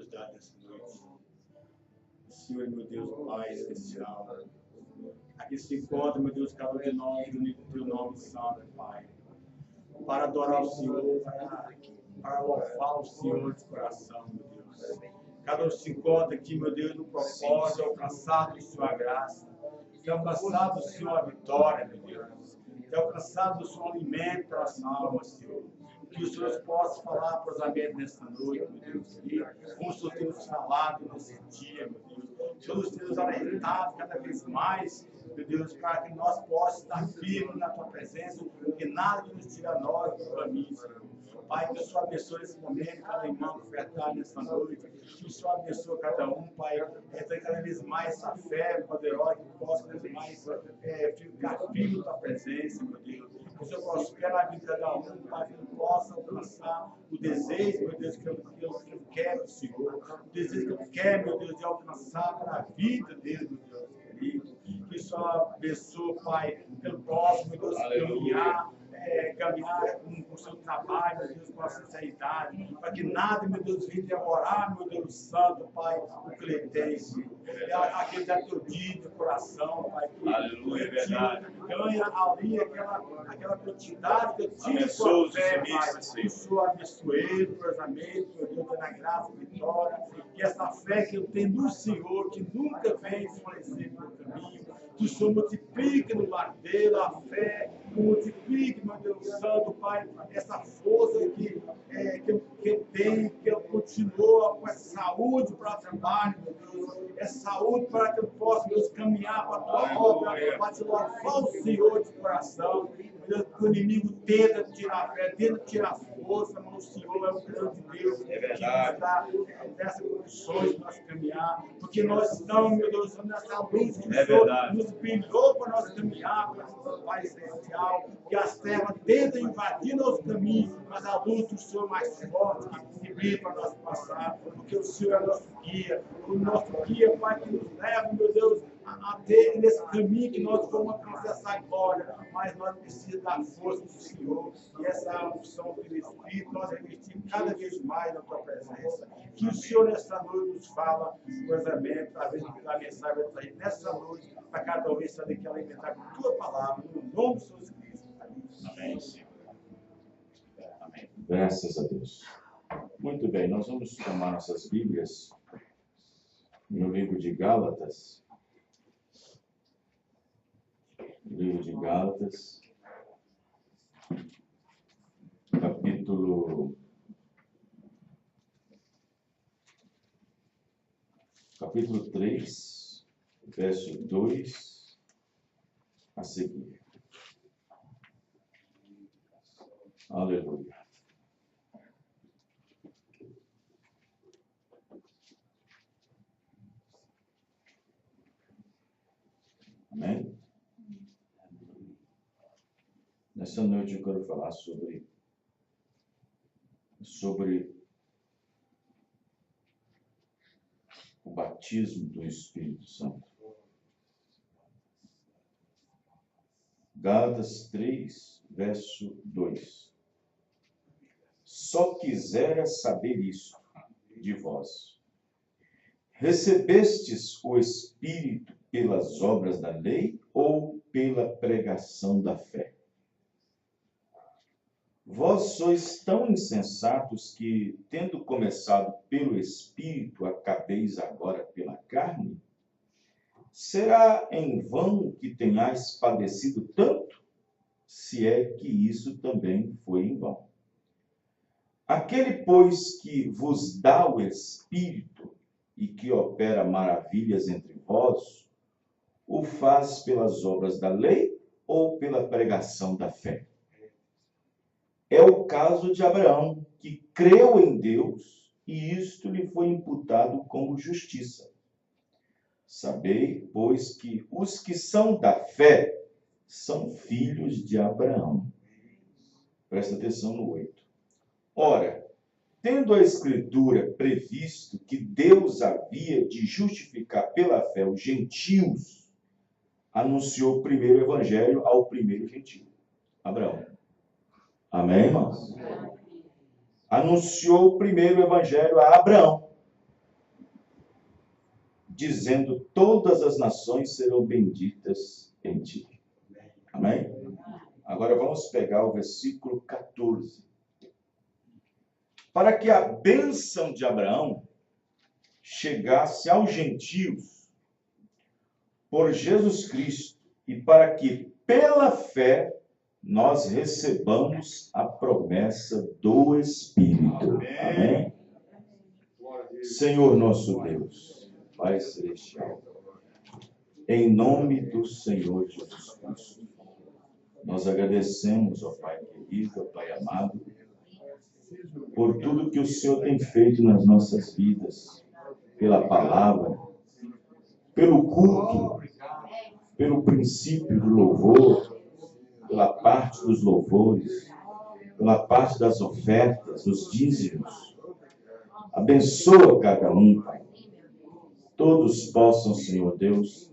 ajudar nessa noite. Senhor, meu Deus, Pai especial, aqui se encontra, meu Deus, cada um de nós, unido no teu nome santo, Pai, para adorar o Senhor, para louvar o Senhor de coração, meu Deus. Cada um se encontra aqui, meu Deus, no propósito de alcançar a sua graça, de alcançar do Senhor a vitória, meu Deus, de alcançar do Senhor alimento para as almas, Senhor. Que o Senhor possa falar prosamente nesta noite, meu Deus, que como o Senhor tem nos falado nesse dia, meu Deus. O Senhor nos tem nos alentado cada vez mais, meu Deus, para que nós possamos estar firmes na tua presença, que nada nos tira a nós do caminho, Senhor. Pai, que o Senhor abençoe esse momento, cada irmão que ofertar nesta noite, que o Senhor abençoe cada um, Pai, tem cada vez mais essa fé poderosa, que possa cada vez mais ficar firme na tua presença, meu Deus. Que o Senhor prospere a vida de cada um, Pai, que ele possa alcançar o desejo, meu Deus, que eu quero, Senhor. O desejo que eu quero, meu Deus, de alcançar para a vida dele, meu Deus, querido. Que o Senhor abençoe, Pai, pelo próximo, meu Deus, caminhar com o seu trabalho, meu Deus, com a sinceridade, para que nada, meu Deus, venha devorar, meu Deus Santo, Pai, o que ele tem, Senhor. Aquele da teu dia de coração, Pai, que aleluia, verdade. Ganha ali aquela quantidade que eu tinha Abençoa fé, os Pai. dizimistas, Que o Senhor abençoe ele, cruzamento, meu Deus, na graça e vitória. Que essa fé que eu tenho no Senhor, que nunca vem desfalecer pelo caminho, que o Senhor multiplique no lar dele a fé, multiplique, meu Deus Santo, Pai, essa força que eu tenho, que eu continue com essa saúde para o trabalho, meu Deus, essa saúde para que eu possa, meu Deus, caminhar para a tua obra, para te louvar o Senhor de coração. Meu Deus, que o inimigo tenta tirar a fé, tenta tirar a força, mas o Senhor é o grande Deus, que nos dá essas condições para nós caminhar, porque nós estamos, meu Deus, nessa luz que o Senhor nos brilhou para nós caminhar, para o Pai Celestial, que as trevas tentam invadir nosso caminho, mas a luz do Senhor é mais forte que brilha para nós passar, porque o Senhor é nosso guia, Pai, que nos leva, meu Deus, a ter nesse caminho que nós vamos alcançar essa glória, mas nós precisamos da força do Senhor, e essa unção do Espírito, nós investimos cada vez mais na tua presença. Que o Senhor nessa noite nos fala, cruzamento, através da mensagem vai sair nessa noite, para cada vez saber que alimentar com a tua palavra, no nome de Jesus Cristo. Amém, Senhor. Amém. Graças a Deus. Muito bem, nós vamos tomar nossas Bíblias no livro de Gálatas. Livro de Gálatas, capítulo 3, verso 2 a seguir. Aleluia. Amém? Nessa noite eu quero falar sobre o batismo do Espírito Santo. Gálatas 3, verso 2. Só quisera saber isto de vós. Recebestes o Espírito pelas obras da lei ou pela pregação da fé? Vós sois tão insensatos que, tendo começado pelo Espírito, acabeis agora pela carne? Será em vão que tenhais padecido tanto, se é que isso também foi em vão? Aquele, pois, que vos dá o Espírito e que opera maravilhas entre vós, o faz pelas obras da lei ou pela pregação da fé? É o caso de Abraão, que creu em Deus e isto lhe foi imputado como justiça. Sabei, pois, que os que são da fé são filhos de Abraão. Presta atenção no 8. Ora, tendo a Escritura previsto que Deus havia de justificar pela fé os gentios, anunciou o primeiro evangelho ao primeiro gentio, Abraão. Amém, irmãos? Anunciou o primeiro evangelho a Abraão. dizendo: todas as nações serão benditas em ti. Amém? Agora vamos pegar o versículo 14. Para que a bênção de Abraão chegasse aos gentios por Jesus Cristo, e para que pela fé nós recebamos a promessa do Espírito. Amém? Senhor nosso Deus, Pai Celestial, em nome do Senhor Jesus Cristo, nós agradecemos, ó Pai querido, ó Pai amado, por tudo que o Senhor tem feito nas nossas vidas, pela palavra, pelo culto, pelo princípio do louvor, pela parte dos louvores, pela parte das ofertas, dos dízimos. Abençoa cada um, Pai. Todos possam, Senhor Deus,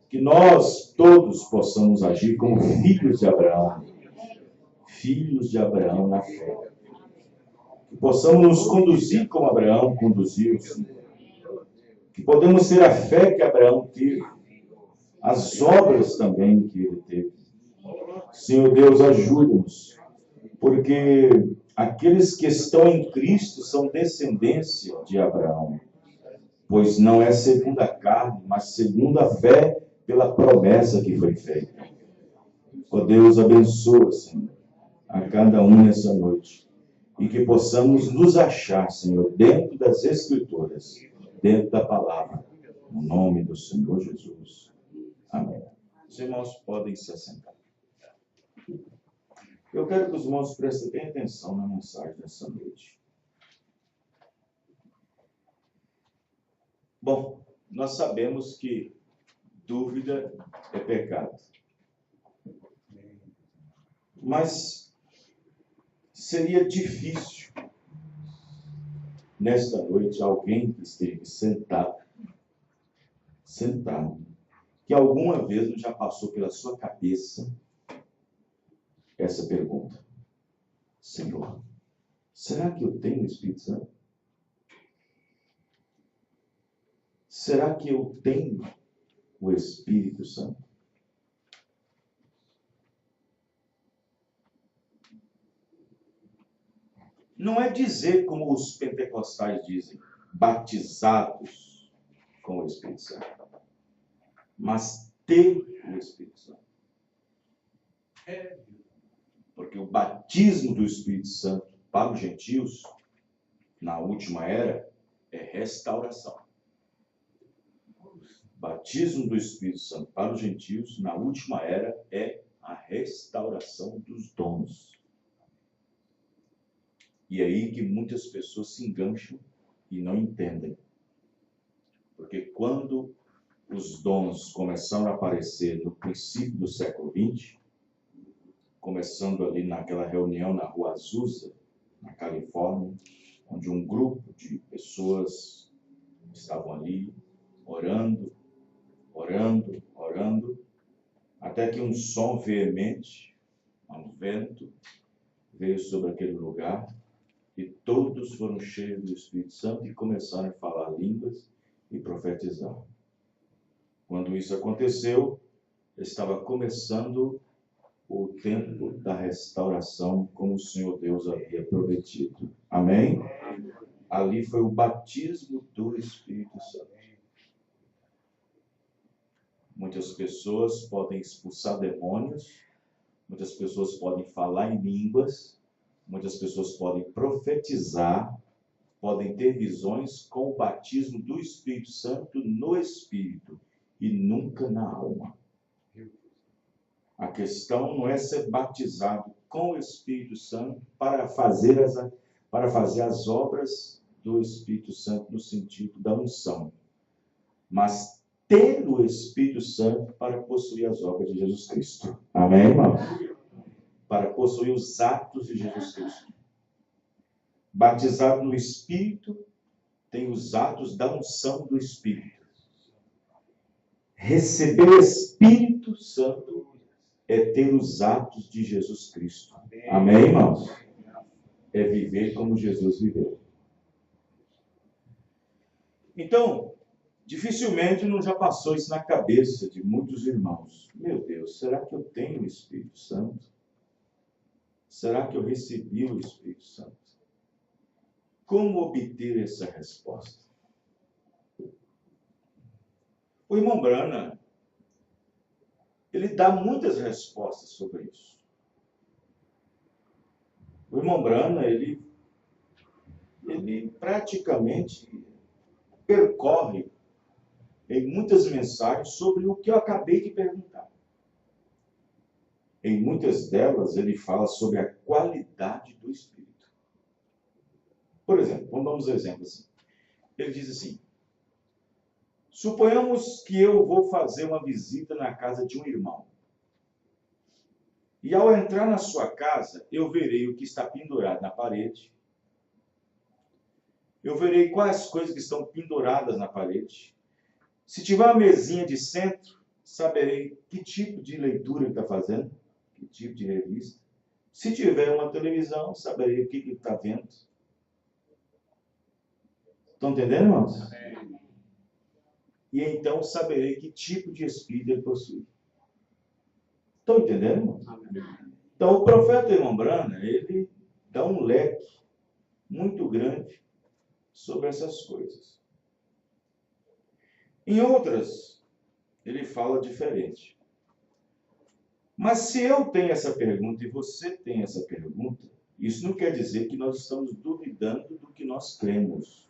que nós todos possamos agir como filhos de Abraão na fé. Que possamos nos conduzir como Abraão conduziu, Senhor. Que podemos ter a fé que Abraão teve, as obras também que ele teve. Senhor Deus, ajuda-nos, porque aqueles que estão em Cristo são descendência de Abraão, pois não é segundo a carne, mas segundo a fé pela promessa que foi feita. Ó Deus, abençoa, Senhor, a cada um nessa noite, e que possamos nos achar, Senhor, dentro das Escrituras, dentro da palavra, no nome do Senhor Jesus. Amém. Os irmãos podem se assentar. Eu quero que os irmãos prestem bem atenção na mensagem dessa noite. Bom, nós sabemos que dúvida é pecado. Mas seria difícil, nesta noite, alguém que esteve sentado, que alguma vez já passou pela sua cabeça essa pergunta: Senhor, será que eu tenho o Espírito Santo? Será que eu tenho o Espírito Santo? Não é dizer como os pentecostais dizem, batizados com o Espírito Santo, mas ter o Espírito Santo. Porque o batismo do Espírito Santo para os gentios, na última era, é restauração. Batismo do Espírito Santo para os gentios, na última era, é a restauração dos dons. E é aí que muitas pessoas se engancham e não entendem. Porque quando os dons começaram a aparecer no princípio do século XX, começando ali naquela reunião na Rua Azusa, na Califórnia, onde um grupo de pessoas estavam ali orando, até que um som veemente, um vento, veio sobre aquele lugar e todos foram cheios do Espírito Santo e começaram a falar línguas e profetizar. Quando isso aconteceu, estava começando o tempo da restauração, como o Senhor Deus havia prometido. Amém? Ali foi o batismo do Espírito Santo. Muitas pessoas podem expulsar demônios, muitas pessoas podem falar em línguas, muitas pessoas podem profetizar, podem ter visões com o batismo do Espírito Santo no Espírito e nunca na alma. A questão não é ser batizado com o Espírito Santo para fazer as obras do Espírito Santo no sentido da unção, mas ter o Espírito Santo para possuir as obras de Jesus Cristo. Amém, irmão? Para possuir os atos de Jesus Cristo. Batizado no Espírito, tem os atos da unção do Espírito. Receber o Espírito Santo é ter os atos de Jesus Cristo. Amém, irmãos? É viver como Jesus viveu. Então, Dificilmente não já passou isso na cabeça de muitos irmãos. Meu Deus, será que eu tenho o Espírito Santo? Será que eu recebi o Espírito Santo? Como obter essa resposta? O irmão Branham, ele dá muitas respostas sobre isso. O irmão Branham, ele praticamente percorre em muitas mensagens sobre o que eu acabei de perguntar. Em muitas delas, ele fala sobre a qualidade do Espírito. Por exemplo, vamos dar uns exemplos assim. Ele diz assim: suponhamos que eu vou fazer uma visita na casa de um irmão. E ao entrar na sua casa, eu verei o que está pendurado na parede. Eu verei quais coisas que estão penduradas na parede. Se tiver uma mesinha de centro, saberei que tipo de leitura ele está fazendo, que tipo de revista. Se tiver uma televisão, saberei o que ele está vendo. Estão entendendo, irmãos? E então saberei que tipo de espírito ele possui. Estão entendendo, irmãos? Então, o profeta irmão Branham, ele dá um leque muito grande sobre essas coisas. Em outras, ele fala diferente. Mas se eu tenho essa pergunta e você tem essa pergunta, isso não quer dizer que nós estamos duvidando do que nós cremos.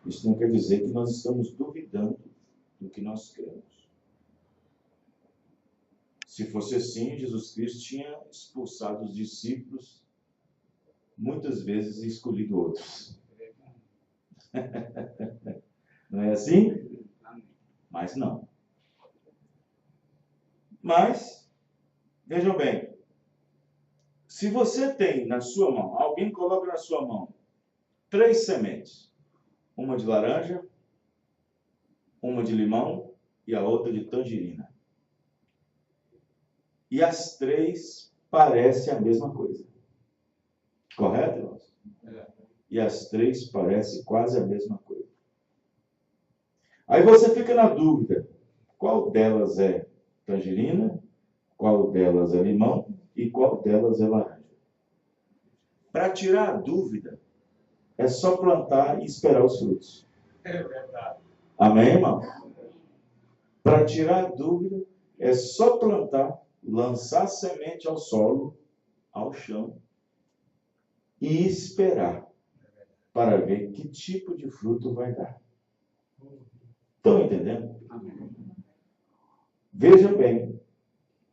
Isso não quer dizer que nós estamos duvidando do que nós cremos. Se fosse assim, Jesus Cristo tinha expulsado os discípulos muitas vezes e escolhido outros. Não é assim? Mas não. Mas, vejam bem, se você tem na sua mão, alguém coloca na sua mão 3 sementes, uma de laranja, uma de limão e a outra de tangerina. E as 3 parecem a mesma coisa. Correto, irmãos? E as 3 parecem quase a mesma coisa. Aí você fica na dúvida, qual delas é tangerina, qual delas é limão e qual delas é laranja. Para tirar a dúvida, é só plantar e esperar os frutos. É verdade. Amém, irmão? Para tirar a dúvida, é só plantar, lançar semente ao solo, ao chão, e esperar para ver que tipo de fruto vai dar. Estão entendendo? Veja bem,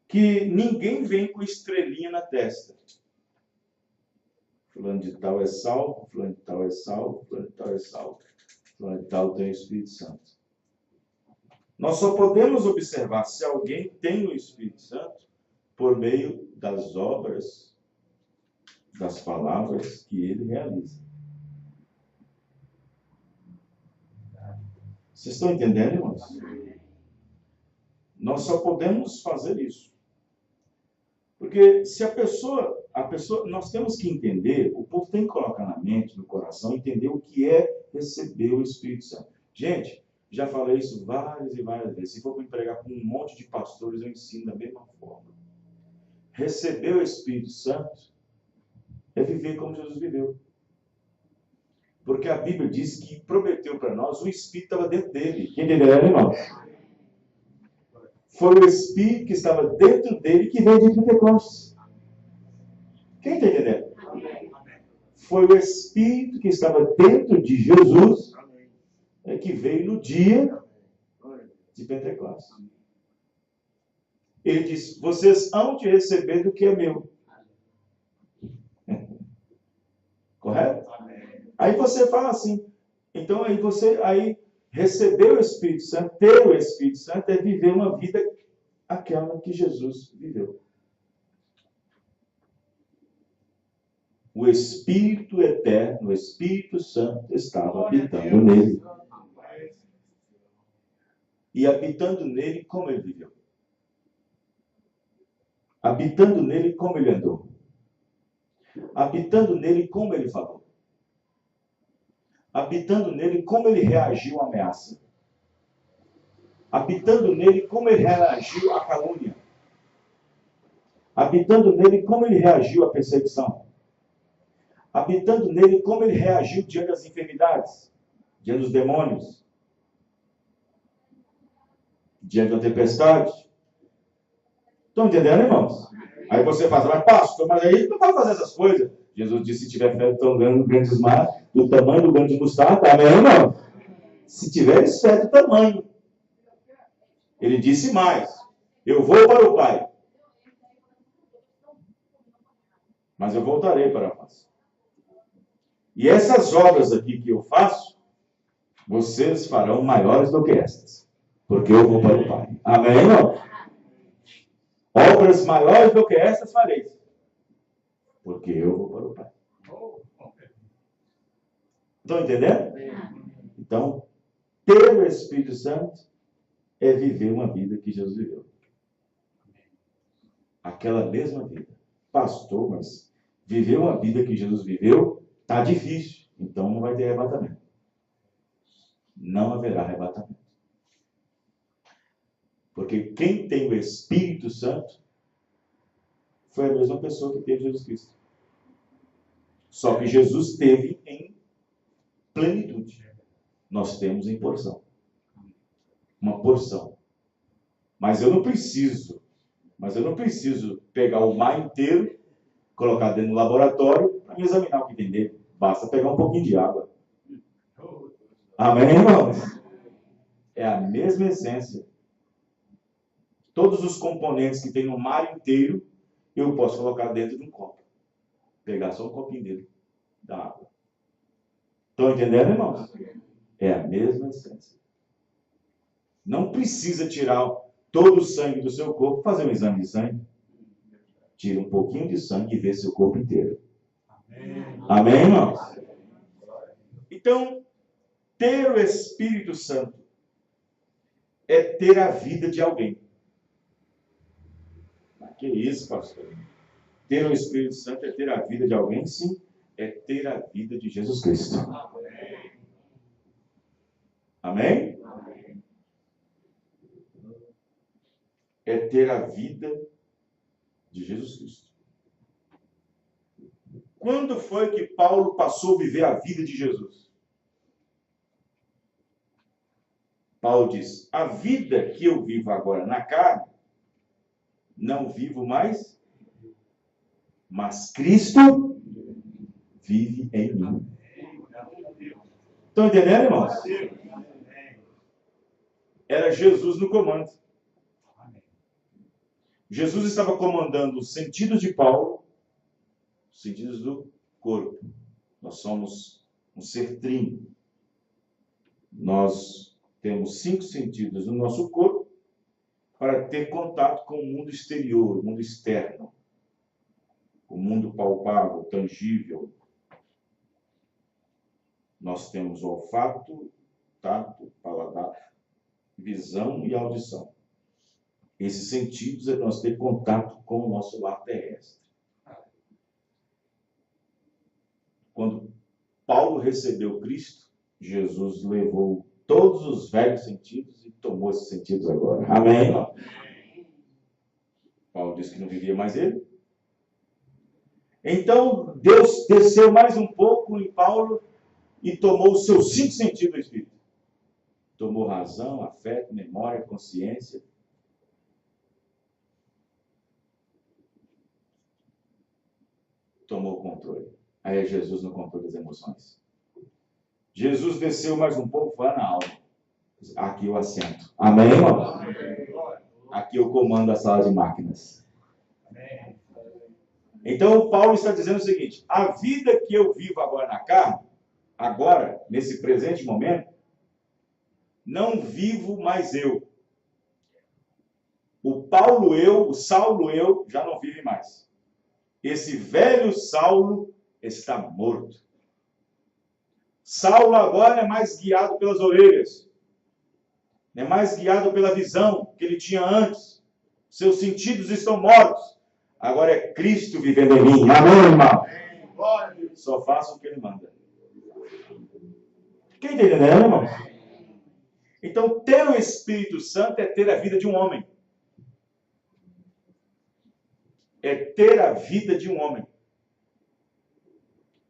que ninguém vem com estrelinha na testa. Fulano de tal é salvo, fulano de tal é salvo, fulano de tal é salvo, fulano de tal tem o Espírito Santo. Nós só podemos observar se alguém tem o Espírito Santo por meio das obras, das palavras que ele realiza. Vocês estão entendendo, irmãos? Nós só podemos fazer isso. Porque se a pessoa, nós temos que entender, o povo tem que colocar na mente, no coração, entender o que é receber o Espírito Santo. Gente, já falei isso várias e várias vezes. Se for para pregar com um monte de pastores, eu ensino da mesma forma. Receber o Espírito Santo é viver como Jesus viveu. Porque a Bíblia diz que prometeu para nós, o Espírito estava dentro dele. Quem entendeu, irmão? Foi o Espírito que estava dentro dele que veio de Pentecostes. Quem está entendendo? Foi o Espírito que estava dentro de Jesus que veio no dia de Pentecostes. Ele disse, vocês hão de receber do que é meu. Correto? Aí você fala assim, então aí receber o Espírito Santo, ter o Espírito Santo é viver uma vida aquela que Jesus viveu. O Espírito eterno, o Espírito Santo estava habitando nele. E habitando nele, como ele viveu? Habitando nele, como ele andou? Habitando nele, como ele falou? Habitando nele, como ele reagiu à ameaça? Habitando nele, como ele reagiu à calúnia. Habitando nele, como ele reagiu à perseguição. Habitando nele, como ele reagiu diante das enfermidades, diante dos demônios, diante da tempestade. Estão entendendo, irmãos? Aí você fala, mas pastor, mas aí não vai fazer essas coisas. Jesus disse, se tiver fé tão grande, grandes mar, do tamanho do grande de mostarda, amém, irmão? Se tiveres fé do tamanho. Ele disse mais, eu vou para o Pai, mas eu voltarei para vós. E essas obras aqui que eu faço, vocês farão maiores do que estas, porque eu vou para o Pai. Amém, irmão? Obras maiores do que estas fareis, porque eu vou para o Pai. Estão entendendo? Então, ter o Espírito Santo é viver uma vida que Jesus viveu. Aquela mesma vida. Pastor, mas viver uma vida que Jesus viveu está difícil. Então não vai ter arrebatamento. Não haverá arrebatamento. Porque quem tem o Espírito Santo foi a mesma pessoa que teve Jesus Cristo. Só que Jesus teve em plenitude. Nós temos em porção. Uma porção. Mas eu não preciso pegar o mar inteiro, colocar dentro do laboratório para me examinar o que tem dentro. Basta pegar um pouquinho de água. Amém, irmãos? É a mesma essência. Todos os componentes que tem no mar inteiro, eu posso colocar dentro de um copo. Pegar só um copinho dele, da água. Estão entendendo, irmãos? É a mesma essência. Não precisa tirar todo o sangue do seu corpo, fazer um exame de sangue. Tira um pouquinho de sangue e vê seu corpo inteiro. Amém, irmãos? Então, ter o Espírito Santo é ter a vida de alguém. Que isso, pastor? Ter o Espírito Santo é ter a vida de alguém? Sim, é ter a vida de Jesus Cristo. Amém? É ter a vida de Jesus Cristo. Quando foi que Paulo passou a viver a vida de Jesus? Paulo diz, a vida que eu vivo agora na carne, não vivo mais, mas Cristo vive em mim. Estão entendendo, irmãos? Era Jesus no comando. Jesus estava comandando os sentidos de Paulo, os sentidos do corpo. Nós somos um ser trino. Nós temos 5 sentidos no nosso corpo para ter contato com o mundo exterior, o mundo externo. O mundo palpável, tangível. Nós temos olfato, tato, paladar, visão e audição. Esses sentidos é nós ter contato com o nosso lar terrestre. Quando Paulo recebeu Cristo, Jesus levou todos os velhos sentidos e tomou esses sentidos agora. Amém? Paulo disse que não vivia mais ele. Então, Deus desceu mais um pouco em Paulo e tomou os seus 5 sentidos do Espírito. Tomou razão, afeto, memória, consciência. Tomou o controle. Aí é Jesus no controle das emoções. Jesus desceu mais um pouco, vai na alma. Aqui eu assento. Amém, irmão? Aqui eu comando a sala de máquinas. Então, Paulo está dizendo o seguinte, a vida que eu vivo agora na carne, agora, nesse presente momento, não vivo mais eu. O Paulo eu, o Saulo eu, já não vive mais. Esse velho Saulo está morto. Saulo agora é mais guiado pelas orelhas. É mais guiado pela visão que ele tinha antes. Seus sentidos estão mortos. Agora é Cristo vivendo em mim. Amém, irmão? Só faço o que ele manda. Quem está entendendo, irmão? Então, ter o Espírito Santo é ter a vida de um homem. É ter a vida de um homem.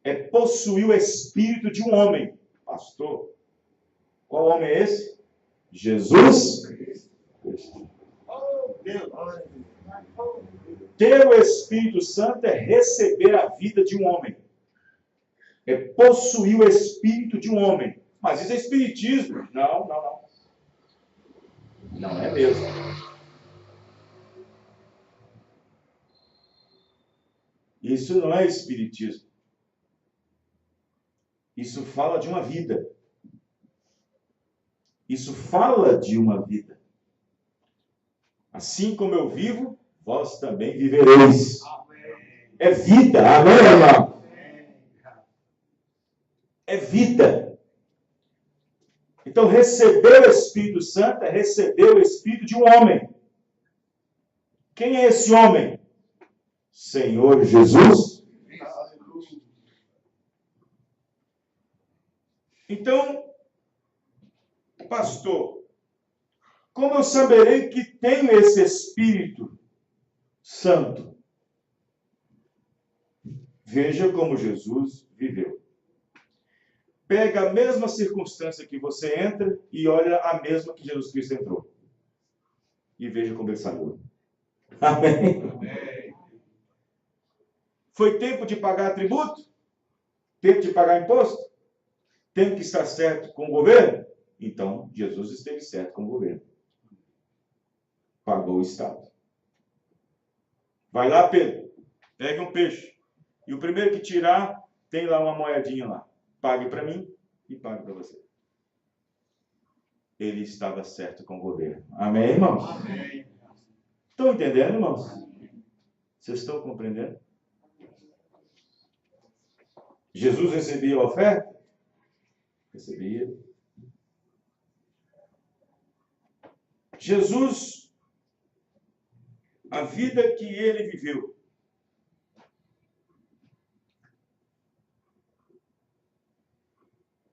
É possuir o Espírito de um homem. Pastor, qual homem é esse? Jesus Cristo. Ter o Espírito Santo é receber a vida de um homem. É possuir o Espírito de um homem. Mas isso é espiritismo. Não, não, não. Não é mesmo. Isso não é espiritismo. Isso fala de uma vida. Isso fala de uma vida. Assim como eu vivo, vós também vivereis. É vida, amém, irmão? É vida. Então, receber o Espírito Santo é receber o Espírito de um homem. Quem é esse homem? Senhor Jesus. Então, pastor, como eu saberei que tenho esse Espírito Santo? Veja como Jesus viveu. Pega a mesma circunstância que você entra e olha a mesma que Jesus Cristo entrou. E veja como ele saiu. Amém? Foi tempo de pagar tributo? Tempo de pagar imposto? Tempo que estar certo com o governo? Então, Jesus esteve certo com o governo. Pagou o Estado. Vai lá, Pedro. Pegue um peixe. E o primeiro que tirar, tem lá uma moedinha lá. Pague para mim e pague para você. Ele estava certo com o governo. Amém, irmãos? Amém. Estão entendendo, irmãos? Vocês estão compreendendo? Jesus recebia a oferta? Recebia. Jesus, a vida que ele viveu,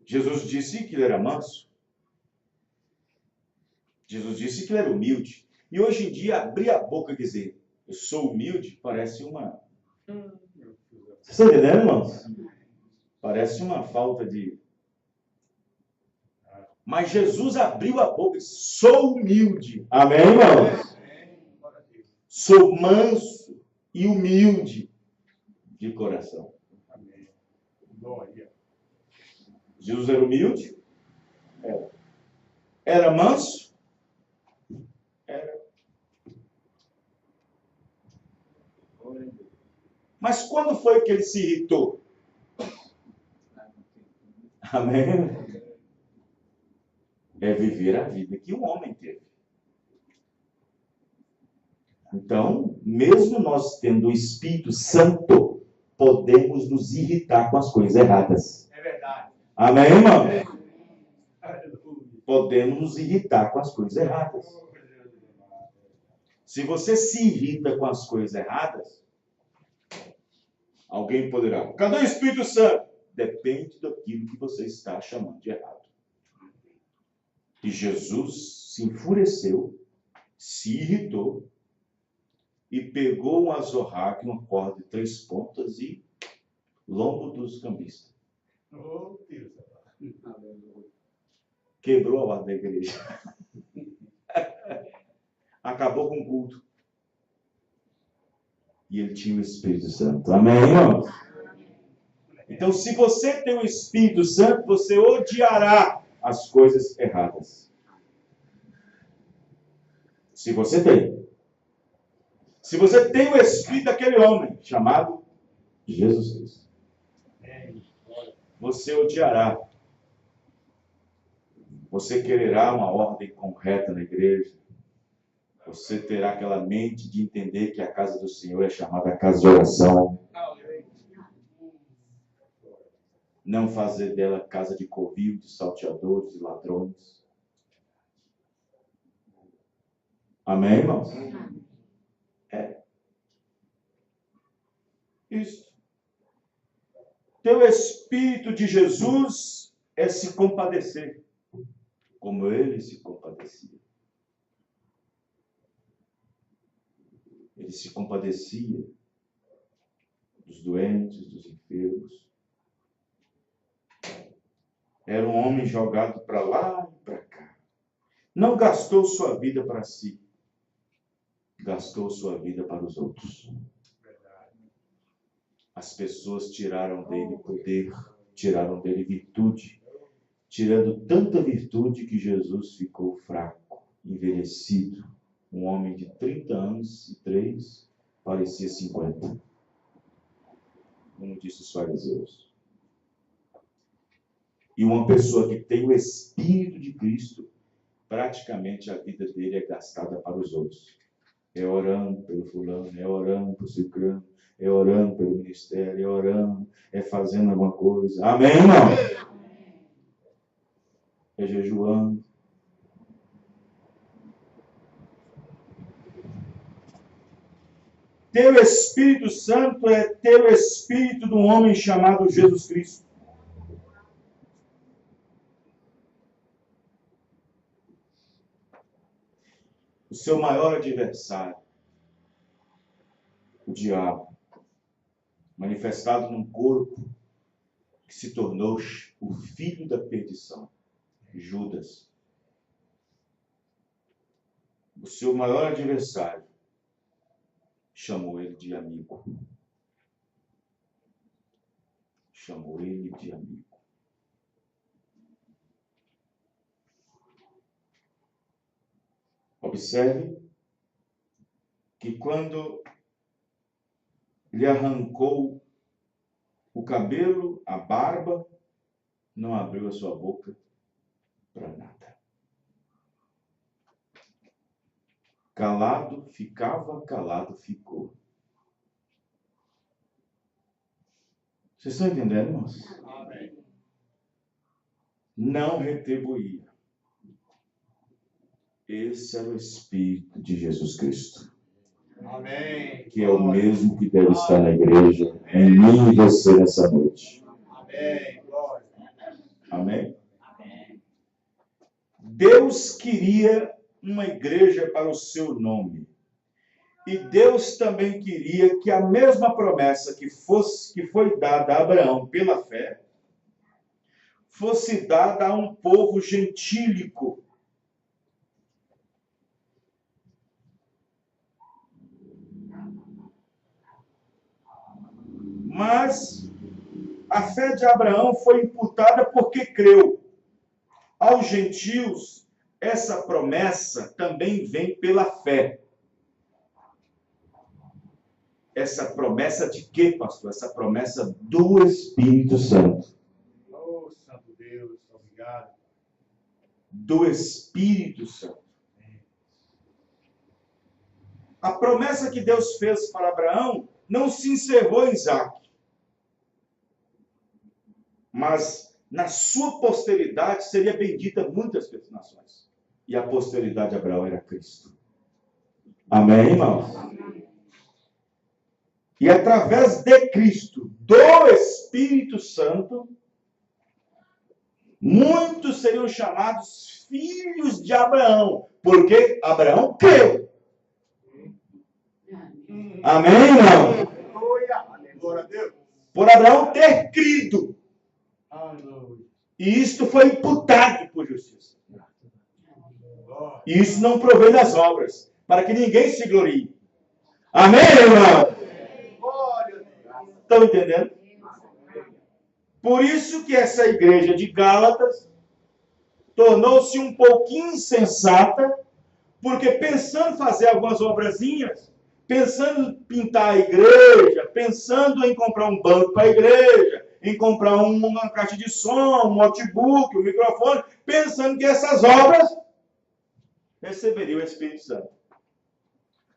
Jesus disse que ele era manso. Jesus disse que ele era humilde. E hoje em dia, abrir a boca e dizer, eu sou humilde, parece uma... Vocês estão entendendo, irmãos? Parece uma falta de... Mas Jesus abriu a boca e disse, sou humilde. Amém, irmãos? Sou manso e humilde de coração. Jesus era humilde? Era. Era manso? Era. Mas quando foi que ele se irritou? Amém? É viver a vida que o homem teve. Então, mesmo nós tendo o Espírito Santo, podemos nos irritar com as coisas erradas. É verdade. Amém, irmão? Podemos nos irritar com as coisas erradas. Se você se irrita com as coisas erradas, alguém poderá. Cadê o Espírito Santo? Depende daquilo que você está chamando de errado. E Jesus se enfureceu, se irritou e pegou um azorraque, uma corda de 3 pontas e lombo dos cambistas. Oh, Deus. Quebrou a ordem da igreja. Acabou com o culto. E ele tinha o Espírito Santo. Amém, irmãos? Então, se você tem o Espírito Santo, você odiará as coisas erradas. Se você tem. Se você tem o Espírito daquele homem, chamado Jesus Cristo, você odiará. Você quererá uma ordem correta na igreja. Você terá aquela mente de entender que a casa do Senhor é chamada casa de oração. Não fazer dela casa de covil, de salteadores e ladrões. Amém, irmãos? É. Isso. Ter o Espírito de Jesus é se compadecer. como ele se compadecia. Ele se compadecia dos doentes, dos enfermos. Era um homem jogado para lá e para cá. Não gastou sua vida para si. Gastou sua vida para os outros. As pessoas tiraram dele poder, tiraram dele virtude, tirando tanta virtude que Jesus ficou fraco, envelhecido. Um homem de 30 anos e 3 parecia 50. Como disse os fariseus. E uma pessoa que tem o Espírito de Cristo, praticamente a vida dele é gastada para os outros. É orando pelo fulano, é orando pelo ciclano, é orando pelo ministério, é orando, é fazendo alguma coisa. Amém, irmão? É jejuando. Ter o Espírito Santo é ter o Espírito de um homem chamado Jesus Cristo. O seu maior adversário, o diabo, manifestado num corpo que se tornou o filho da perdição, Judas. O seu maior adversário chamou ele de amigo. Chamou ele de amigo. Observe que quando lhe arrancou o cabelo, a barba, não abriu a sua boca para nada. Calado ficava, calado ficou. Vocês estão entendendo, irmãos? Amém. Não retribuía. Esse era o Espírito de Jesus Cristo. Amém. Que é o mesmo que deve estar na igreja, em mim e você nessa noite. Amém. Glória. Amém? Deus queria uma igreja para o seu nome. E Deus também queria que a mesma promessa que foi dada a Abraão pela fé, fosse dada a um povo gentílico. Mas a fé de Abraão foi imputada porque creu. Aos gentios, essa promessa também vem pela fé. Essa promessa de quê, pastor? Essa promessa do Espírito Santo. Oh, Santo Deus, obrigado. Do Espírito Santo. A promessa que Deus fez para Abraão não se encerrou em Isaac. Mas na sua posteridade seria bendita muitas nações. E a posteridade de Abraão era Cristo. Amém, irmãos? E através de Cristo, do Espírito Santo, muitos seriam chamados filhos de Abraão. Porque Abraão creu. Amém, irmão? Glória a Deus. Por Abraão ter crido. Aleluia. E isto foi imputado por justiça. Glória. E isso não provém das obras, para que ninguém se glorie. Amém, irmão? Glória a Deus. Estão entendendo? Por isso que essa igreja de Gálatas tornou-se um pouquinho insensata, porque pensando em fazer algumas obrazinhas, pensando em pintar a igreja, pensando em comprar um banco para a igreja, em comprar uma caixa de som, um notebook, um microfone, pensando que essas obras receberiam o Espírito Santo.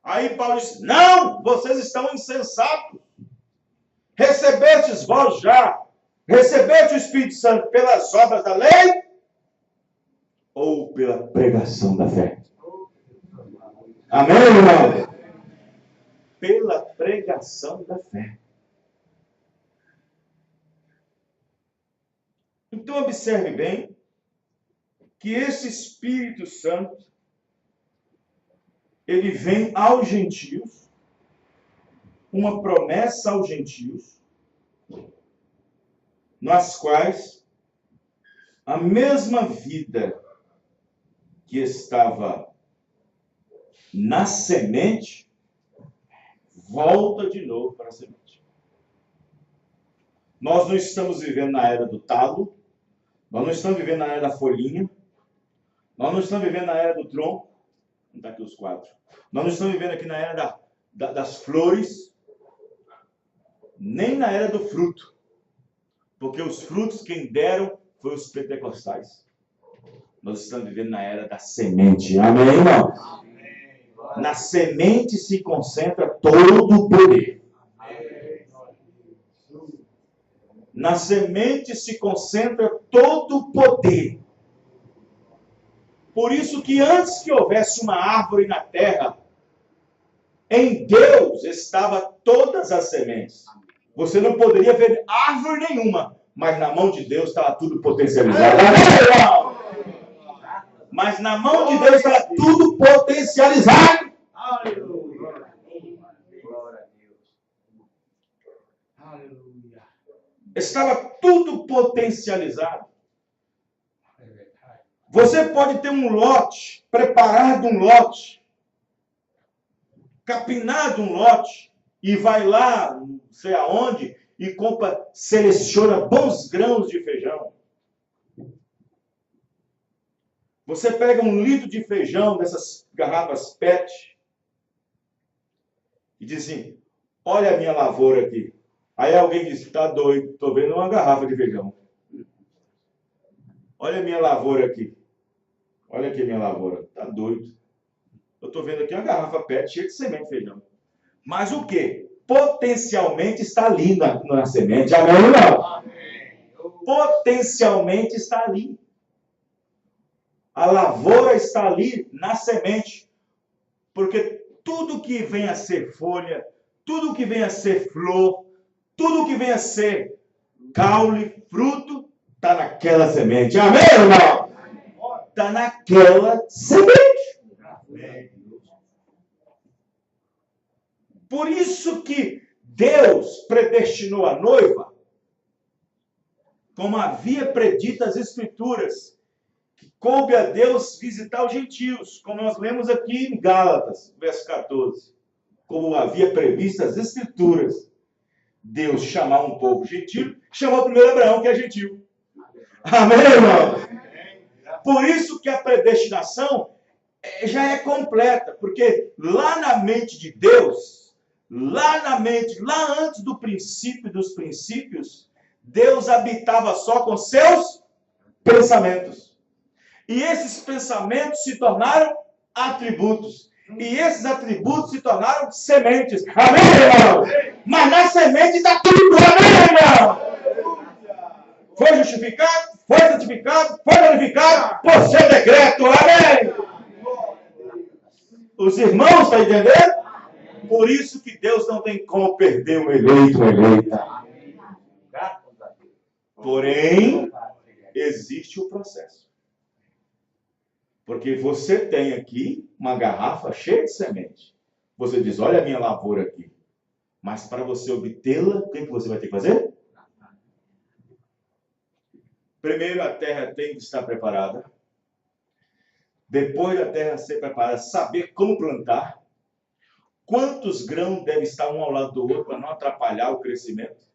Aí Paulo disse, não, vocês estão insensatos. Recebestes vós já, recebeste o Espírito Santo pelas obras da lei ou pela pregação da fé? Amém, irmão? Pela pregação da fé. Então, observe bem que esse Espírito Santo, ele vem aos gentios, uma promessa aos gentios, nas quais a mesma vida que estava na semente volta de novo para a semente. Nós não estamos vivendo na era do talo, nós não estamos vivendo na era da folhinha, nós não estamos vivendo na era do tronco, não está aqui os quatro, nós não estamos vivendo aqui na era das flores, nem na era do fruto, porque os frutos quem deram foi os pentecostais. Nós estamos vivendo na era da semente. Amém, irmão? Na semente se concentra todo o poder. Na semente se concentra todo o poder. Por isso que antes que houvesse uma árvore na terra, em Deus estava todas as sementes. Você não poderia ver árvore nenhuma, mas na mão de Deus estava tudo potencializado. Mas na mão de Deus estava tudo potencializado. Aleluia. Glória a Deus. Aleluia. Estava tudo potencializado. Você pode ter um lote, preparado um lote, capinado um lote, e vai lá, não sei aonde, e compra, seleciona bons grãos de feijão. Você pega 1 litro de feijão dessas garrafas PET e diz assim, olha a minha lavoura aqui. Aí alguém diz, tá doido, estou vendo uma garrafa de feijão. Olha a minha lavoura aqui. Olha aqui a minha lavoura, tá doido. Eu estou vendo aqui uma garrafa PET cheia de semente de feijão. Mas o quê? Potencialmente está ali na semente. Amém ou não? Potencialmente está ali. A lavoura está ali na semente. Porque tudo que vem a ser folha, tudo que vem a ser flor, tudo que vem a ser caule, fruto, está naquela semente. Amém ou não? Está naquela semente. Por isso que Deus predestinou a noiva, como havia predito as Escrituras, que coube a Deus visitar os gentios, como nós lemos aqui em Gálatas, verso 14. Como havia previsto as Escrituras, Deus chamar um povo gentil, chamou primeiro Abraão, que é gentil. Amém, irmão? Por isso que a predestinação já é completa, porque lá na mente de Deus, lá antes do princípio dos princípios, Deus habitava só com seus pensamentos. E esses pensamentos se tornaram atributos. E esses atributos se tornaram sementes. Amém, irmão? Mas na semente está tudo. Amém, irmão? Foi justificado, foi santificado, foi glorificado por seu decreto. Amém? Os irmãos estão entendendo? Por isso que Deus não tem como perder um eleito ou eleita. Porém, existe o processo. Porque você tem aqui uma garrafa cheia de semente. Você diz, olha a minha lavoura aqui. Mas para você obtê-la, o que você vai ter que fazer? Primeiro a terra tem que estar preparada. Depois da terra ser preparada, saber como plantar. Quantos grãos devem estar um ao lado do outro para não atrapalhar o crescimento?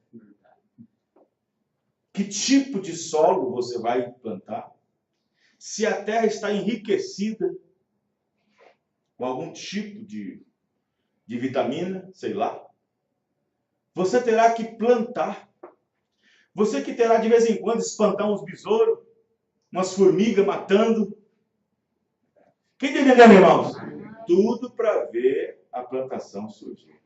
Que tipo de solo você vai plantar? Se a terra está enriquecida com algum tipo de vitamina, sei lá, você terá que plantar. Você que terá de vez em quando espantar uns besouros, umas formigas matando. Quem está entendendo, irmãos? Tudo para ver a plantação surgir.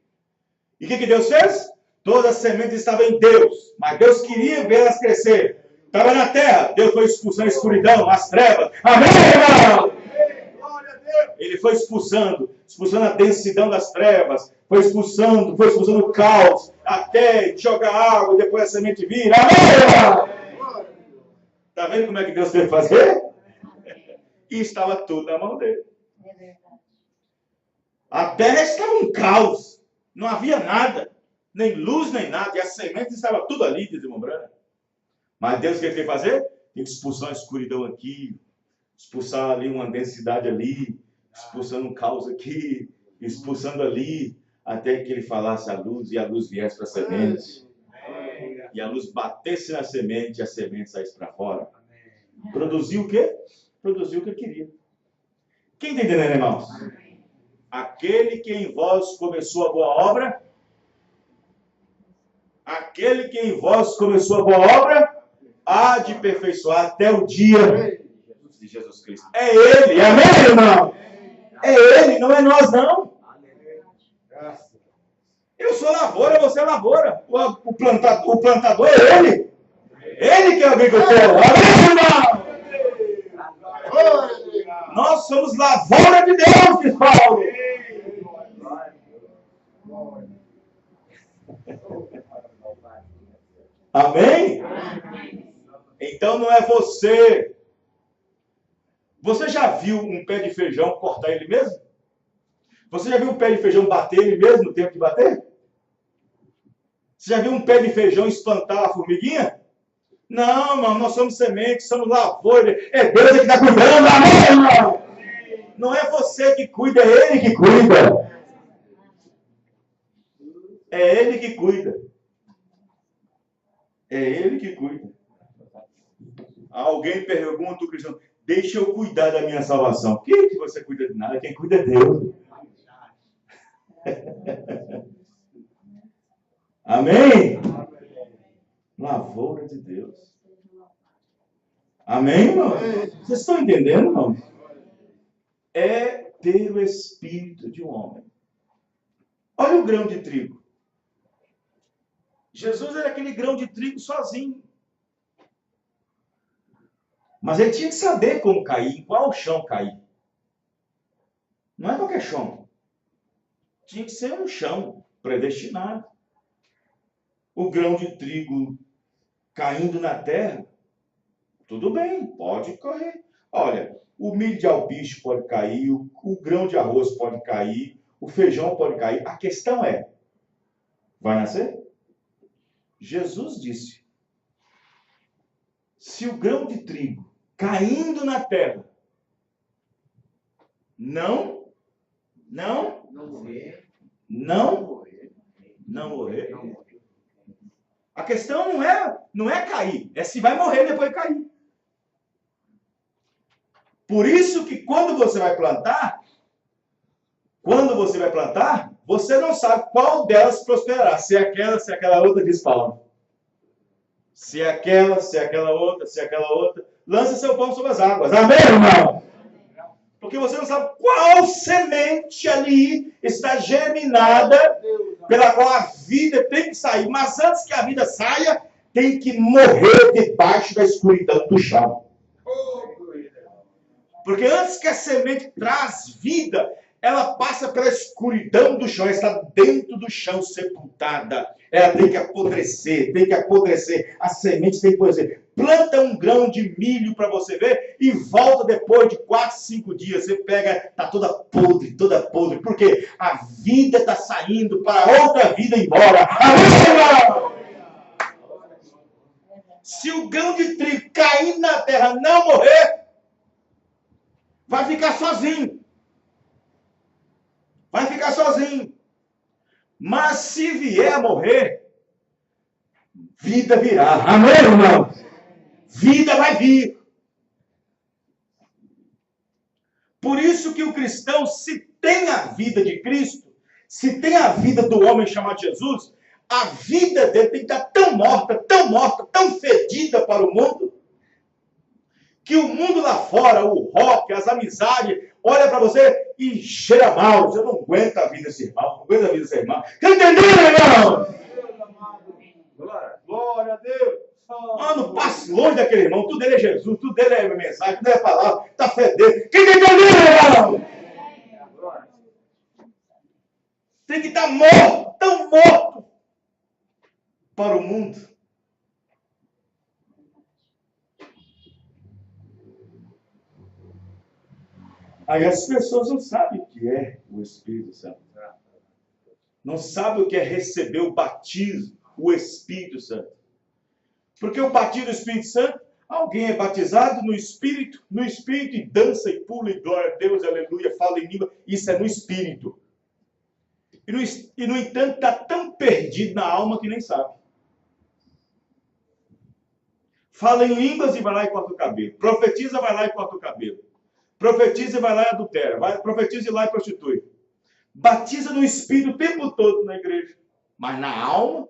E o que Deus fez? Toda a semente estava em Deus, mas Deus queria vê-las crescer. Estava na terra, Deus foi expulsando a escuridão, as trevas. Amém, irmão? Ele foi expulsando a densidão das trevas, foi expulsando o caos, até jogar água, depois a semente vira. Amém, irmão? Está vendo como é que Deus teve que fazer? E estava tudo na mão dele. É verdade. A terra estava um caos. Não havia nada. Nem luz, nem nada. E as sementes estavam tudo ali, diz o irmão Branham. Mas Deus, o que ele fez fazer? Tem que expulsar a escuridão aqui. Expulsar ali uma densidade ali. Expulsando um caos aqui. Expulsando ali. Até que ele falasse a luz e a luz viesse para a semente. E a luz batesse na semente e a semente saísse para fora. Produziu o quê? Produziu o que ele queria. Quem está entendendo, irmãos? Aquele que em vós começou a boa obra, aquele que em vós começou a boa obra, há de aperfeiçoar até o dia de Jesus Cristo. É Ele, amém, irmão? É Ele, não é nós, não. Eu sou lavoura, você é lavoura. O plantador é Ele. Ele que é o agricultor. Amém, irmão? Nós somos lavoura de Deus, diz Paulo. Amém? Então não é você. Você já viu um pé de feijão cortar ele mesmo? Você já viu um pé de feijão bater ele mesmo no tempo de bater? Você já viu um pé de feijão espantar a formiguinha? Não, irmão, nós somos sementes, somos lavoura. É Deus que está cuidando, amém, irmão? Não é você que cuida, é Ele que cuida. É Ele que cuida. É Ele que cuida. Alguém pergunta ao cristão, deixa eu cuidar da minha salvação. Por que você cuida de nada? Quem cuida é Deus. Amém? Lavoura de Deus. Amém, irmão? Vocês estão entendendo, irmão? É ter o espírito de um homem. Olha o grão de trigo. Jesus era aquele grão de trigo sozinho. Mas ele tinha que saber como cair, em qual chão cair. Não é qualquer chão. Tinha que ser um chão predestinado. O grão de trigo caindo na terra, tudo bem, pode correr. Olha, o milho de albiche pode cair, o grão de arroz pode cair, o feijão pode cair. A questão é, vai nascer? Jesus disse, se o grão de trigo caindo na terra não morrer. A questão não é cair, é se vai morrer depois de cair. Por isso que quando você vai plantar, você não sabe qual delas prosperará. Se é aquela outra, diz Paulo. Se é aquela outra. Lança seu pão sobre as águas. Amém, irmão? Porque você não sabe qual semente ali está germinada, pela qual a vida tem que sair. Mas antes que a vida saia, tem que morrer debaixo da escuridão do chão. Porque antes que a semente traz vida, ela passa pela escuridão do chão, ela está dentro do chão sepultada. Ela tem que apodrecer. A semente tem que apodrecer. Planta um grão de milho para você ver e volta depois de 4, 5 dias. Você pega, está toda podre. Porque a vida está saindo para outra vida embora. Amém? Se o grão de trigo cair na terra não morrer, vai ficar sozinho. Mas se vier a morrer, vida virá. Amém, irmão? Vida vai vir. Por isso que o cristão, se tem a vida de Cristo, se tem a vida do homem chamado Jesus, a vida dele tem que estar tão morta, tão fedida para o mundo, que o mundo lá fora, o rock, as amizades, olha para você e cheira mal. Você não aguenta a vida desse irmão, não aguenta a vida desse irmão. Está entendendo, irmão? Glória a Deus. Mano, passe longe daquele irmão. Tudo dele é Jesus, tudo dele é mensagem, tudo dele é palavra. Está fedendo. Quem está entendendo, irmão? Tem que estar morto, tão morto para o mundo. Aí as pessoas não sabem o que é o Espírito Santo. Não sabem o que é receber o batismo, o Espírito Santo. Porque o batismo do Espírito Santo, alguém é batizado no Espírito, e dança e pula e glória a Deus, aleluia, fala em língua, isso é no Espírito. E no entanto, está tão perdido na alma que nem sabe. Fala em línguas e vai lá e corta o cabelo. Profetiza, vai lá e corta o cabelo. Profetiza e vai lá e adultera. Profetiza e vai lá e prostitui. Batiza no Espírito o tempo todo na igreja. Mas na alma,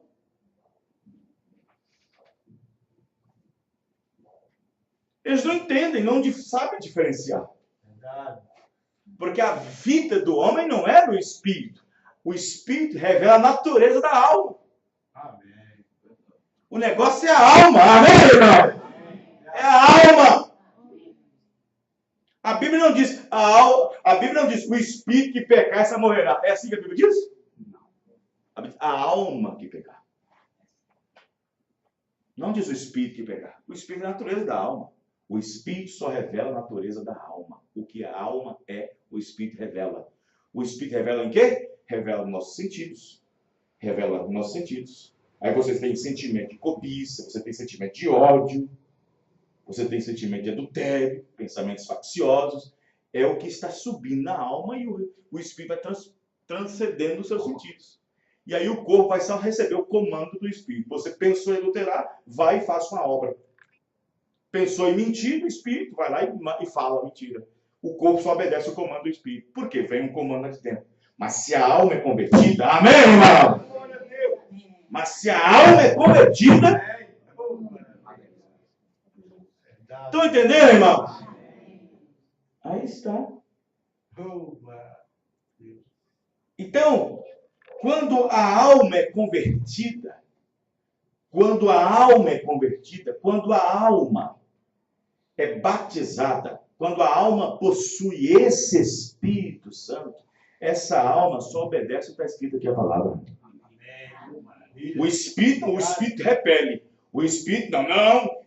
eles não entendem, não sabem diferenciar. Porque a vida do homem não é no Espírito. O Espírito revela a natureza da alma. Amém. O negócio é a alma. Amém, irmão? É a alma. A Bíblia não diz, a Bíblia não diz, o Espírito que pecar, essa morrerá. É assim que a Bíblia diz? A alma que pecar. Não diz o Espírito que pecar. O Espírito é a natureza da alma. O Espírito só revela a natureza da alma. O que a alma é, o Espírito revela. O Espírito revela em quê? Revela nossos sentidos. Revela nossos sentidos. Aí você tem sentimento de cobiça, você tem sentimento de ódio, você tem sentimento de adultério, pensamentos facciosos. É o que está subindo na alma e o Espírito vai transcendendo os seus sentidos. E aí o corpo vai só receber o comando do Espírito. Você pensou em adulterar, vai e faça uma obra. Pensou em mentir, o Espírito vai lá e fala a mentira. O corpo só obedece o comando do Espírito. Por quê? Vem um comando aqui dentro. Mas se a alma é convertida, amém, irmão? Mas se a alma é convertida, estão entendendo, irmão? Aí está. Então, quando a alma é convertida, quando a alma é batizada, quando a alma possui esse Espírito Santo, essa alma só obedece o que está escrito aqui a palavra. O Espírito repele. O Espírito,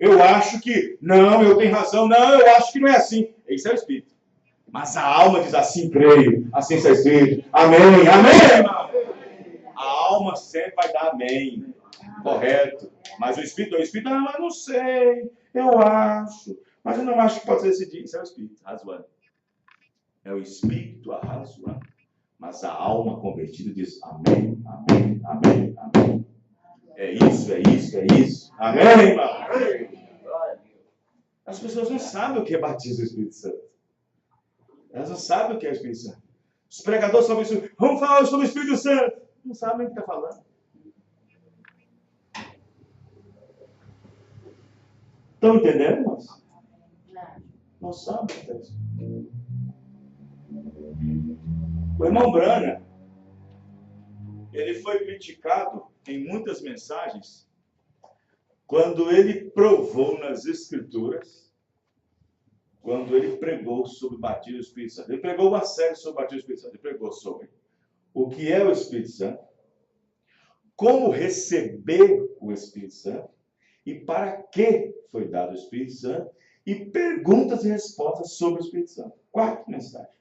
eu acho que, eu tenho razão, eu acho que não é assim. Esse é o Espírito. Mas a alma diz assim, creio, assim está escrito. Amém, amém, irmão. A alma sempre vai dar amém. Correto. Mas o Espírito, eu não sei, eu acho. Mas eu não acho que pode ser esse dia. Isso é o Espírito, razoando. É o Espírito arrazoando. Mas a alma convertida diz amém, amém, amém, amém. É isso, é isso, é isso. Amém, irmão? As pessoas não sabem o que é batismo do Espírito Santo. Elas não sabem o que é o Espírito Santo. Os pregadores sobre isso, vamos falar sobre o Espírito Santo. Não sabem o que está falando. Estão entendendo, irmãos? Não sabem o que está dizendo. O irmão Branham, ele foi criticado em muitas mensagens quando ele provou nas Escrituras, quando ele pregou sobre o batismo do Espírito Santo. Ele pregou uma série sobre o batismo do Espírito Santo. Ele pregou sobre o que é o Espírito Santo, como receber o Espírito Santo e para que foi dado o Espírito Santo e perguntas e respostas sobre o Espírito Santo. 4 mensagens.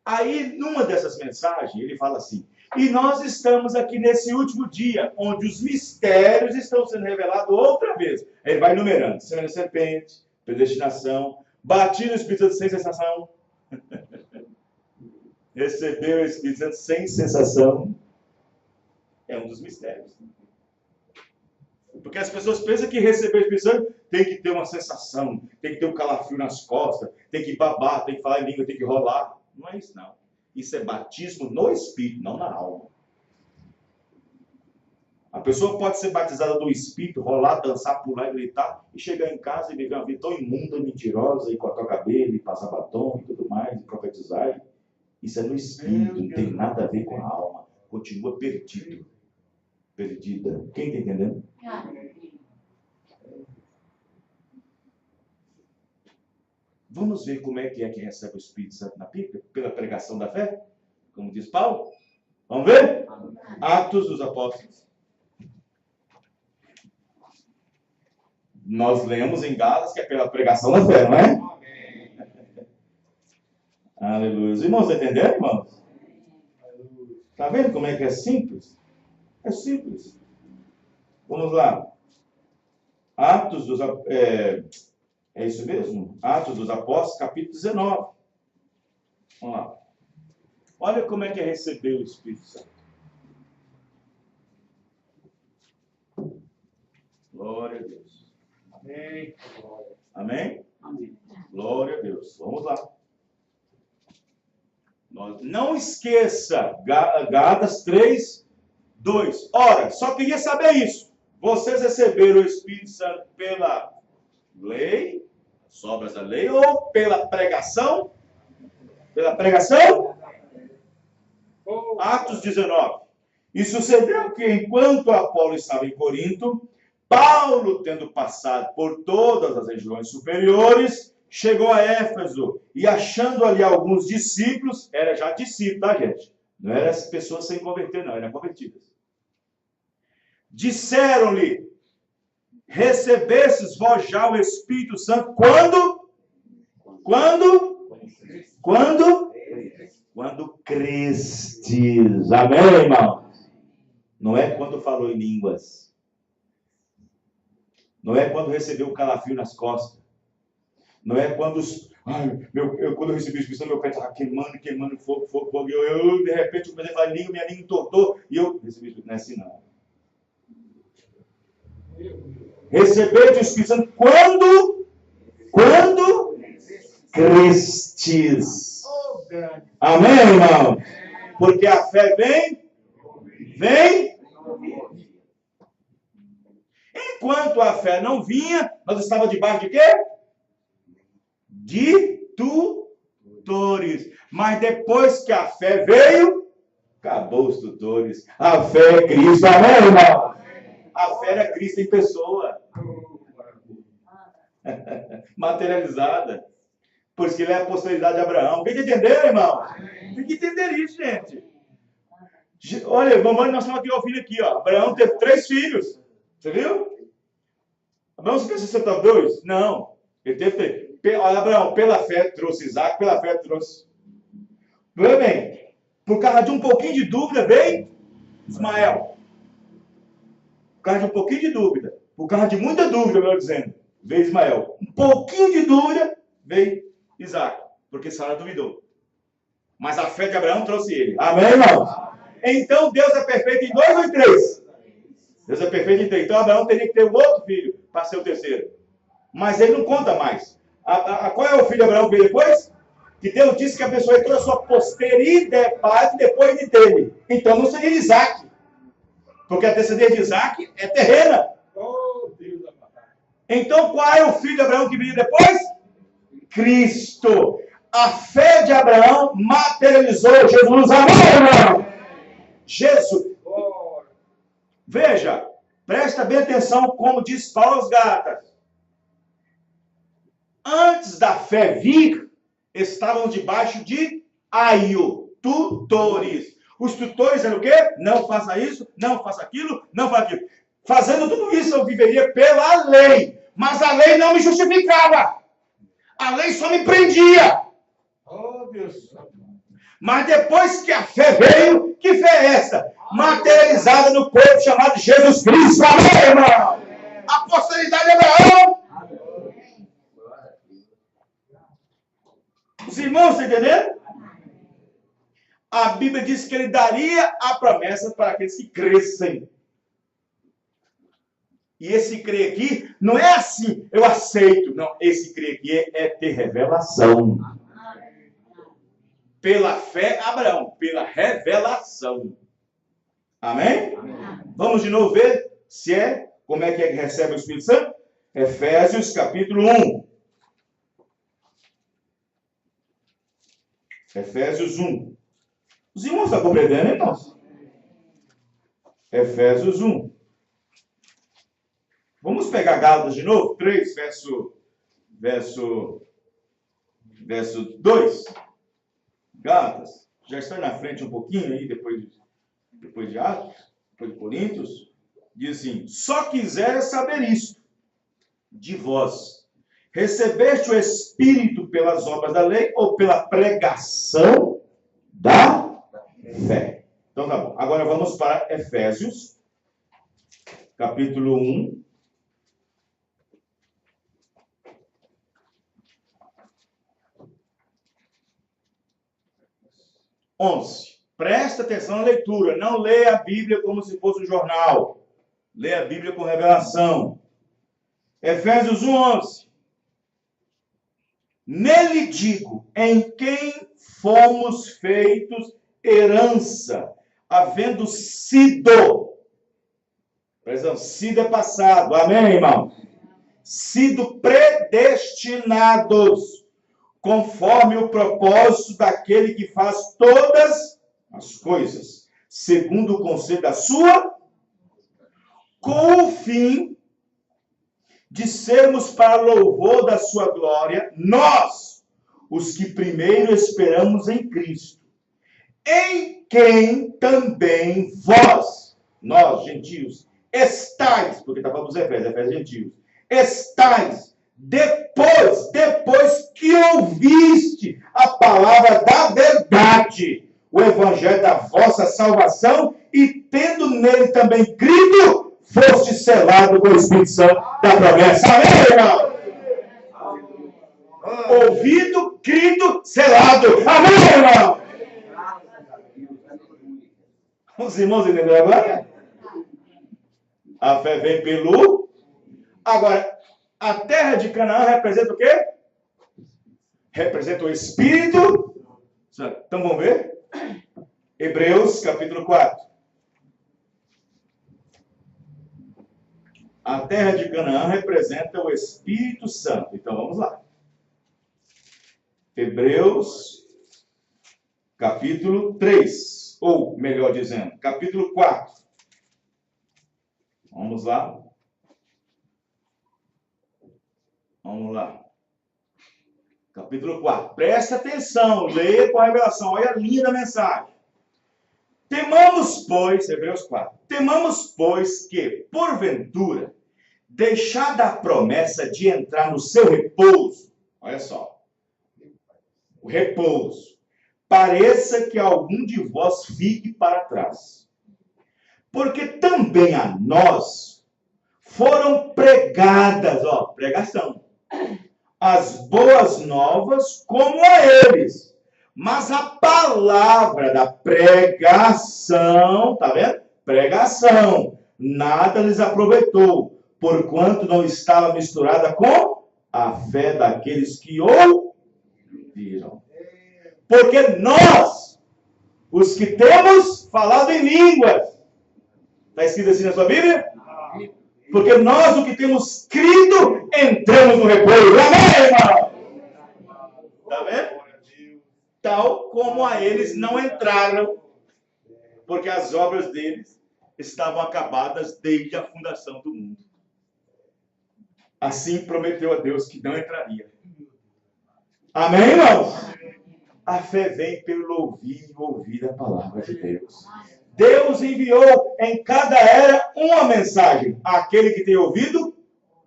Aí, numa dessas mensagens, ele fala assim, e nós estamos aqui nesse último dia, onde os mistérios estão sendo revelados outra vez. Ele vai numerando, semana da serpente, predestinação, batismo do Espírito Santo sem sensação, recebeu o Espírito Santo sem sensação, é um dos mistérios. Porque as pessoas pensam que receber o Espírito Santo tem que ter uma sensação, tem que ter um calafrio nas costas, tem que babar, tem que falar em língua, tem que rolar. Não é isso, não. Isso é batismo no Espírito, não na alma. A pessoa pode ser batizada no Espírito, rolar, dançar, pular e gritar, e chegar em casa e viver uma vida tão imunda, mentirosa, e cortar o cabelo, e passar batom e tudo mais, e profetizar. Isso é no Espírito, não tem nada a ver com a alma. Continua perdido. Perdida. Quem está entendendo? Vamos ver como é que recebe o Espírito Santo na Bíblia? Pela pregação da fé? Como diz Paulo? Vamos ver? Atos dos Apóstolos. Nós lemos em Gálatas que é pela pregação da fé, não é? Aleluia. Os irmãos entenderam, irmãos? Está vendo como é que é simples? É simples. Vamos lá. Atos dos... É isso mesmo? Atos dos Apóstolos, capítulo 19. Vamos lá. Olha como é que é receber o Espírito Santo. Glória a Deus. Amém. Amém? Amém. Glória a Deus. Vamos lá. Não esqueça, Gálatas 3, 2. Ora, só queria saber isso. Vocês receberam o Espírito Santo pela lei, as obras da lei, ou pela pregação? Pela pregação? Atos 19. E sucedeu que, enquanto Apolo estava em Corinto, Paulo, tendo passado por todas as regiões superiores, chegou a Éfeso e, achando ali alguns discípulos, era já discípulo, tá, gente? Não eram as pessoas sem converter, não, eram convertidas. Disseram-lhe: recebestes vós já o Espírito Santo quando? Quando crestes. Amém, irmão? Não é quando falou em línguas. Não é quando recebeu um calafrio nas costas. Não é quando... quando eu recebi o Espírito Santo, meu pé estava queimando, fogo. Eu, de repente, comecei a falar em língua, minha língua entortou, e eu recebi o Espírito Santo. Não é assim, não. Receber o Espírito Santo quando crestes. Amém, irmão? Porque a fé vem. Enquanto a fé não vinha, nós estávamos debaixo de quê? De tutores. Mas depois que a fé veio, acabou os tutores. A fé é Cristo. Amém, irmão? A fé era Cristo em pessoa. Materializada. Por isso que ele é a posteridade de Abraão. Tem que entender, irmão? Tem que entender isso, gente. Olha, mamãe, nós estamos aqui ouvindo aqui, ó. Abraão teve 3 filhos. Você viu? Abraão se fez 62? Não. Ele teve... Olha, Abraão, pela fé trouxe Isaac, pela fé trouxe... Veja bem, por causa de um pouquinho de dúvida, veio Ismael. Por causa de um pouquinho de dúvida. Por causa de muita dúvida, melhor dizendo, veio Ismael. Um pouquinho de dúvida, veio Isaac. Porque Sara duvidou. Mas a fé de Abraão trouxe ele. Amém, irmão? Então, Deus é perfeito em 2 ou em 3? Deus é perfeito em 3. Então, Abraão teria que ter um outro filho para ser o terceiro. Mas ele não conta mais. Qual é o filho de Abraão que veio depois? Que Deus disse que abençoou toda a sua posteridade depois de dele. Então, não seria Isaac. Porque a descendência de Isaac é terrena. Então, qual é o filho de Abraão que veio depois? Cristo. A fé de Abraão materializou Jesus. Amém, irmão? Jesus. Veja, presta bem atenção como diz Paulo aos Gálatas. Antes da fé vir, estavam debaixo de aio, tutores. Os tutores eram o quê? Não faça isso, não faça aquilo, não faça aquilo. Fazendo tudo isso, eu viveria pela lei. Mas a lei não me justificava. A lei só me prendia. Oh, Deus. Mas depois que a fé veio, que fé é essa? Materializada no corpo chamado Jesus Cristo. Amém, irmão? A posteridade de Abraão. Os irmãos, estão entendendo? A Bíblia diz que ele daria a promessa para aqueles que crescem. E esse crer aqui não é assim, eu aceito. Não, esse crer aqui é ter revelação. Pela fé, Abraão, pela revelação. Amém? Vamos de novo ver se como é que recebe o Espírito Santo? Efésios capítulo 1. Efésios 1. Os irmãos estão compreendendo, irmãos? Efésios 1. Vamos pegar Gálatas de novo, 3, verso 2. Gálatas, já está na frente um pouquinho aí, depois de Atos, depois de Coríntios. Diz assim: só quisera saber isto de vós, Recebeste o Espírito pelas obras da lei ou pela pregação da fé? Então tá bom. Agora vamos para Efésios, capítulo 1. 11. Presta atenção na leitura. Não leia a Bíblia como se fosse um jornal. Leia a Bíblia com revelação. Efésios 1:11. Nele digo, em quem fomos feitos herança, havendo sido. Presta atenção, sido é passado. Amém, irmão? Sido predestinados, conforme o propósito daquele que faz todas as coisas, segundo o conselho da sua, com o fim de sermos para louvor da sua glória, nós, os que primeiro esperamos em Cristo, em quem também vós, nós, gentios, estáis, porque está falando dos Efésios gentios, estáis, depois que ouviste a palavra da verdade, o evangelho da vossa salvação, e tendo nele também crido, foste selado com o Espírito Santo da promessa. Amém, irmão? Ouvido, crido, selado. Amém, irmão? Os irmãos entenderam agora? A fé vem pelo... Agora, a terra de Canaã representa o quê? Representa o Espírito. Então vamos ver? Hebreus capítulo 4. A terra de Canaã representa o Espírito Santo. Então vamos lá. Hebreus capítulo 3. Ou, melhor dizendo, capítulo 4. Vamos lá. Vamos lá. Capítulo 4. Presta atenção, leia com a revelação. Olha a linda mensagem. Temamos, pois, Hebreus 4. Temamos, pois, que, porventura, deixada a promessa de entrar no seu repouso, olha só, o repouso, pareça que algum de vós fique para trás. Porque também a nós foram pregadas, pregação, as boas novas como a eles. Mas a palavra da pregação, tá vendo? Pregação, nada lhes aproveitou, porquanto não estava misturada com a fé daqueles que ouviram. Porque nós, os que temos falado em línguas, está escrito assim na sua Bíblia? Porque nós, o que temos crido, entramos no repouso. Amém, irmão? Está vendo? Tal como a eles não entraram, porque as obras deles estavam acabadas desde a fundação do mundo. Assim prometeu a Deus que não entraria. Amém, irmãos? A fé vem pelo ouvir a palavra de Deus. Deus enviou em cada era uma mensagem. Aquele que tem ouvido,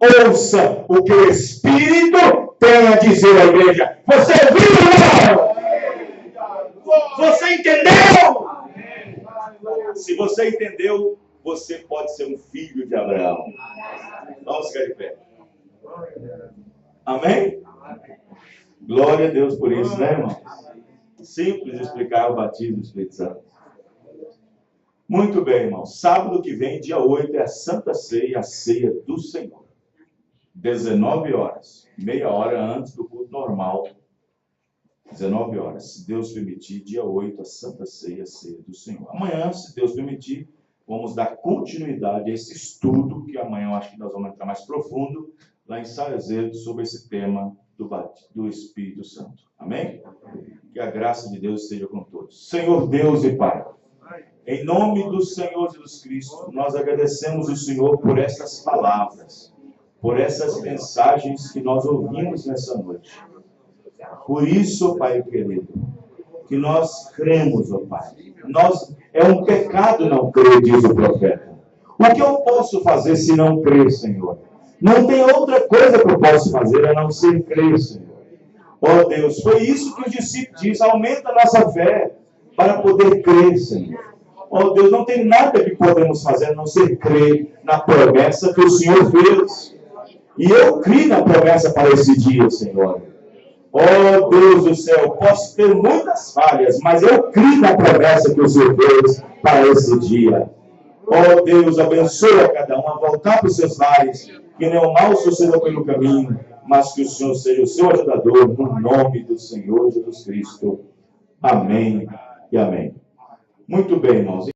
ouça o que o Espírito tem a dizer à igreja. Você ouviu, irmão? Você entendeu? Se você entendeu, você pode ser um filho de Abraão. Vamos ficar de pé. Amém? Glória a Deus por isso, né, irmão? Simples explicar o batismo do Espírito Santo. Muito bem, irmão. Sábado que vem, dia 8, é a Santa Ceia, a ceia do Senhor. 19 horas. Meia hora antes do culto normal. 19 horas. Se Deus permitir, dia 8, a Santa Ceia, a ceia do Senhor. Amanhã, se Deus permitir, vamos dar continuidade a esse estudo, que amanhã eu acho que nós vamos entrar mais profundo, lá em Sarezedo, sobre esse tema do Espírito Santo. Amém? Que a graça de Deus esteja com todos. Senhor Deus e Pai, em nome do Senhor Jesus Cristo, nós agradecemos o Senhor por essas palavras, por essas mensagens que nós ouvimos nessa noite. Por isso, Pai querido, que nós cremos, ó Pai. É um pecado não crer, diz o profeta. O que eu posso fazer se não crer, Senhor? Não tem outra coisa que eu possa fazer a não ser crer, Senhor. Ó Deus, foi isso que os discípulos dizem, aumenta a nossa fé para poder crer, Senhor. Ó Deus, não tem nada que podemos fazer a não ser crer na promessa que o Senhor fez. E eu criei na promessa para esse dia, Senhor. Ó Deus do céu, posso ter muitas falhas, mas eu criei na promessa que o Senhor fez para esse dia. Ó Deus, abençoa cada um a voltar para os seus lares, que nenhum mal suceda pelo caminho, mas que o Senhor seja o seu ajudador, no nome do Senhor Jesus Cristo. Amém e amém. Muito bem, irmãos.